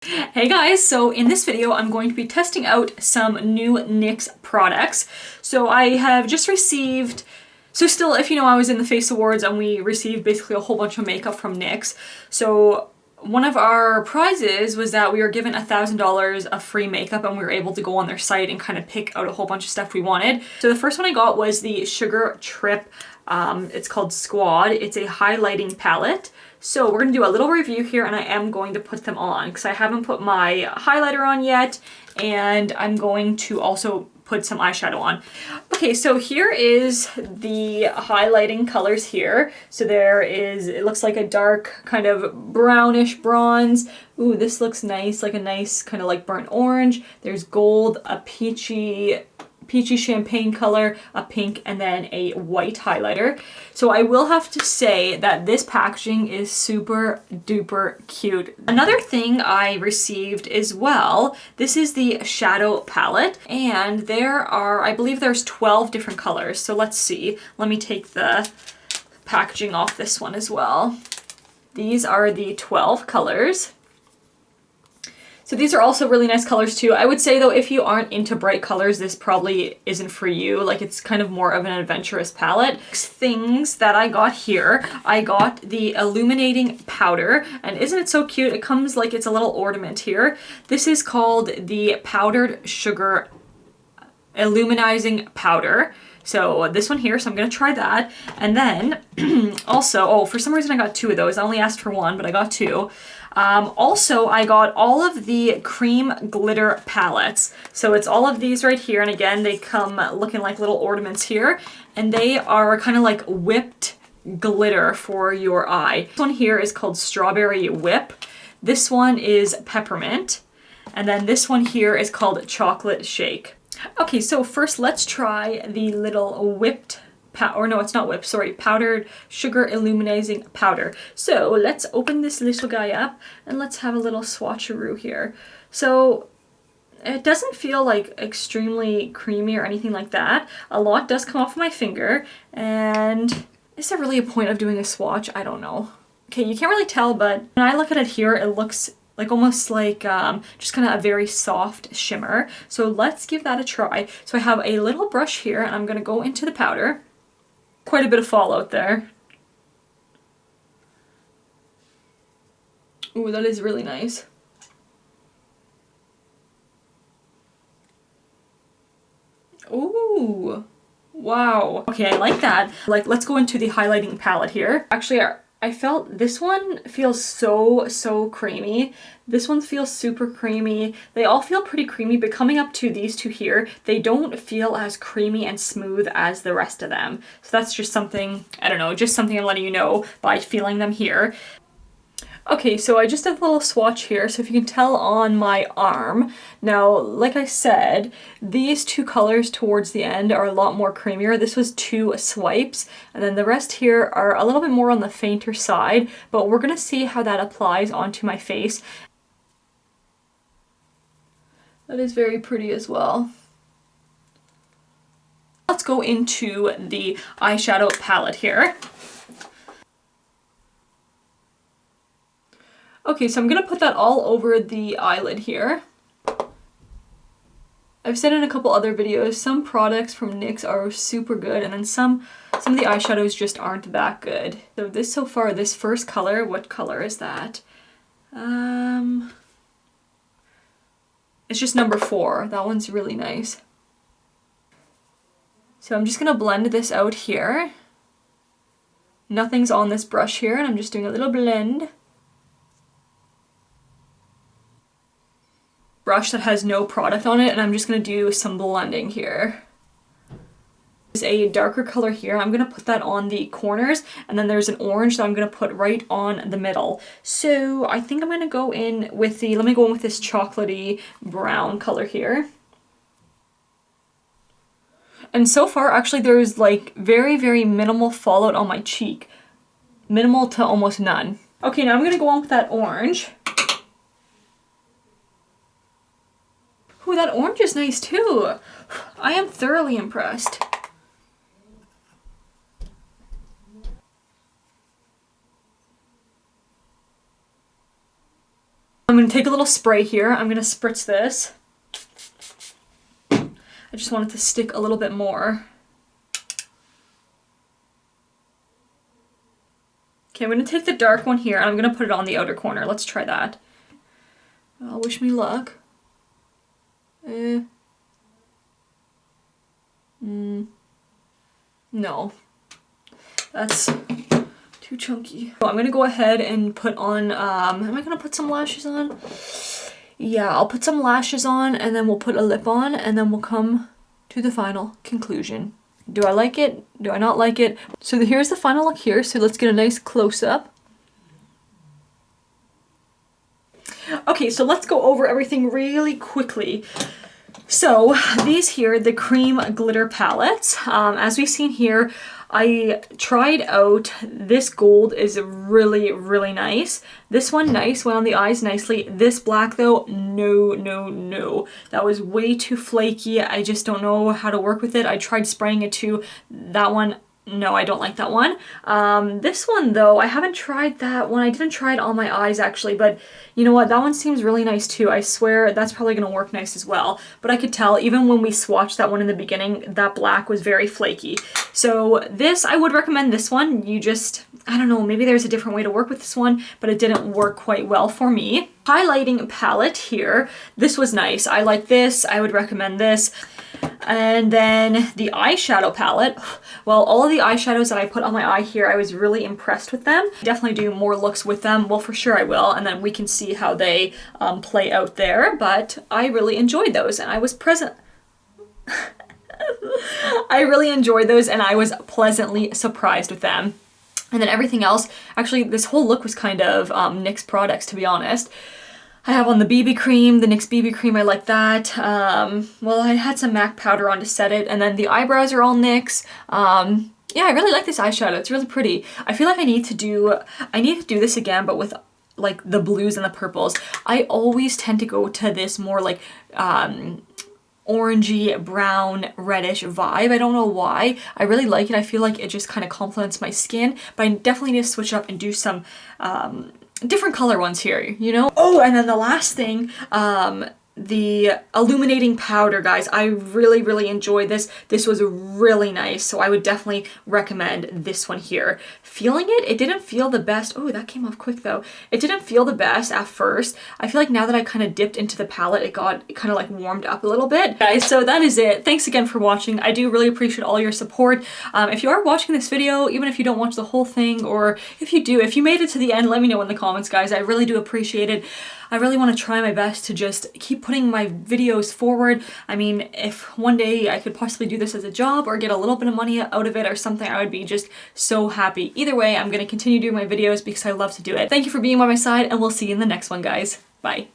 Hey guys, so in this video I'm going to be testing out some new NYX products. So I have just received, still if you know I was in the Face Awards and we received basically a whole bunch of makeup from NYX. So one of our prizes was that we were given $1,000 of free makeup and we were able to go on their site and kind of pick out a whole bunch of stuff we wanted. So the first one I got was the Sugar Trip, it's called Squad. It's a highlighting palette. So we're going to do a little review here and I am going to put them on because I haven't put my highlighter on yet, and I'm going to also put some eyeshadow on. Okay, so here is the highlighting colors here. So there is, it looks like a dark kind of brownish bronze. Ooh, this looks nice, like a nice kind of like burnt orange. There's gold, a peachy champagne color, a pink, and then a white highlighter. So I will have to say that this packaging is super duper cute. Another thing I received as well, this is the shadow palette, and there are, I believe there's 12 different colors. So let's see. Let me take the packaging off this one as well. These are the 12 colors. So these are also really nice colors too. I would say though, if you aren't into bright colors, this probably isn't for you. Like, it's kind of more of an adventurous palette. Things that I got here, I got the illuminating powder, and isn't it so cute? It comes like it's a little ornament here. This is called the Powdered Sugar Illuminizing Powder. So this one here, so I'm gonna try that. And then also, oh, for some reason I got two of those. I only asked for one, but I got two. Also, I got all of the cream glitter palettes. So it's all of these right here. And again, they come looking like little ornaments here. And they are kind of like whipped glitter for your eye. This one here is called Strawberry Whip. This one is Peppermint. And then this one here is called Chocolate Shake. Okay, so first let's try the little whipped powdered sugar illuminating powder. So let's open this little guy up and let's have a little swatcheroo here. So it doesn't feel like extremely creamy or anything like that. A lot does come off my finger, and is there really a point of doing a swatch? I don't know. Okay, you can't really tell, but when I look at it here, it looks like almost like just kind of a very soft shimmer. So let's give that a try. So I have a little brush here and I'm gonna go into the powder. Quite a bit of fallout there. Ooh, that is really nice. Ooh, wow. Okay, I like that. Like, let's go into the highlighting palette here. Actually, I felt this one feels so creamy. This one feels super creamy. They all feel pretty creamy, but coming up to these two here, they don't feel as creamy and smooth as the rest of them. So that's just something, I don't know, just something I'm letting you know by feeling them here. Okay, so I just did a little swatch here, so if you can tell on my arm. Now, like I said, these two colors towards the end are a lot more creamier. This was 2 swipes, and then the rest here are a little bit more on the fainter side, but we're gonna see how that applies onto my face. That is very pretty as well. Let's go into the eyeshadow palette here. Okay, so I'm gonna put that all over the eyelid here. I've said in a couple other videos, some products from NYX are super good, and then some of the eyeshadows just aren't that good. So this first color, what color is that? It's just number 4. That one's really nice. So I'm just gonna blend this out here. Nothing's on this brush here, and I'm just doing a little blend. Brush that has no product on it, and I'm just gonna do some blending here. There's a darker color here. I'm gonna put that on the corners, and then there's an orange that I'm gonna put right on the middle. So I think I'm gonna go in with let me go in with this chocolatey brown color here. And so far, actually, there's like very minimal fallout on my cheek. Minimal to almost none. Okay, now I'm gonna go on with that orange. Ooh, that orange is nice too. I am thoroughly impressed. I'm take a little spray here. I'm gonna spritz this. I just want it to stick a little bit more. Okay, I'm gonna take the dark one here and I'm gonna put it on the outer corner. Let's try that. Wish me luck. No. That's too chunky. So I'm gonna go ahead and put on, am I gonna put some lashes on? Yeah, I'll put some lashes on and then we'll put a lip on and then we'll come to the final conclusion. Do I like it? Do I not like it? So here's the final look here. So let's get a nice close-up. Okay, so let's go over everything really quickly. So these here, the cream glitter palettes, as we've seen here, I tried out, this gold is really, really nice. This one, nice, went on the eyes nicely. This black though, no, no, no. That was way too flaky. I just don't know how to work with it. I tried spraying it too. That one, no, I don't like that one. This one though, I haven't tried that one. I didn't try it on my eyes actually, but you know what? That one seems really nice too. I swear that's probably gonna work nice as well. But I could tell even when we swatched that one in the beginning, that black was very flaky. So this, I would recommend this one. You just, I don't know, maybe there's a different way to work with this one, but it didn't work quite well for me. Highlighting palette here, this was nice. I like this, I would recommend this. And then the eyeshadow palette, well, all of the eyeshadows that I put on my eye here, I was really impressed with them. Definitely do more looks with them. Well, for sure I will, and then we can see how they play out there, but I really enjoyed those and I was present. I really enjoyed those and I was pleasantly surprised with them. And then everything else, actually this whole look was kind of NYX products, to be honest. I have on the BB cream, the NYX BB cream, I like that. Well, I had some MAC powder on to set it, and then the eyebrows are all NYX. Yeah, I really like this eyeshadow, it's really pretty. I feel like I need to do this again, but with like the blues and the purples. I always tend to go to this more like orangey, brown, reddish vibe. I don't know why. I really like it. I feel like it just kind of complements my skin, but I definitely need to switch up and do some different color ones here, you know? Oh, and then the last thing, the illuminating powder, guys. I really, really enjoyed this. This was really nice, so I would definitely recommend this one here. Feeling it, it didn't feel the best. Oh, that came off quick though. It didn't feel the best at first. I feel like now that I kind of dipped into the palette, it kind of like warmed up a little bit. Guys, so that is it. Thanks again for watching. I do really appreciate all your support. If you are watching this video, even if you don't watch the whole thing, or if you do, if you made it to the end, let me know in the comments, guys. I really do appreciate it. I really want to try my best to just keep putting my videos forward. I mean, if one day I could possibly do this as a job or get a little bit of money out of it or something, I would be just so happy. Either way, I'm going to continue doing my videos because I love to do it. Thank you for being by my side, and we'll see you in the next one, guys. Bye.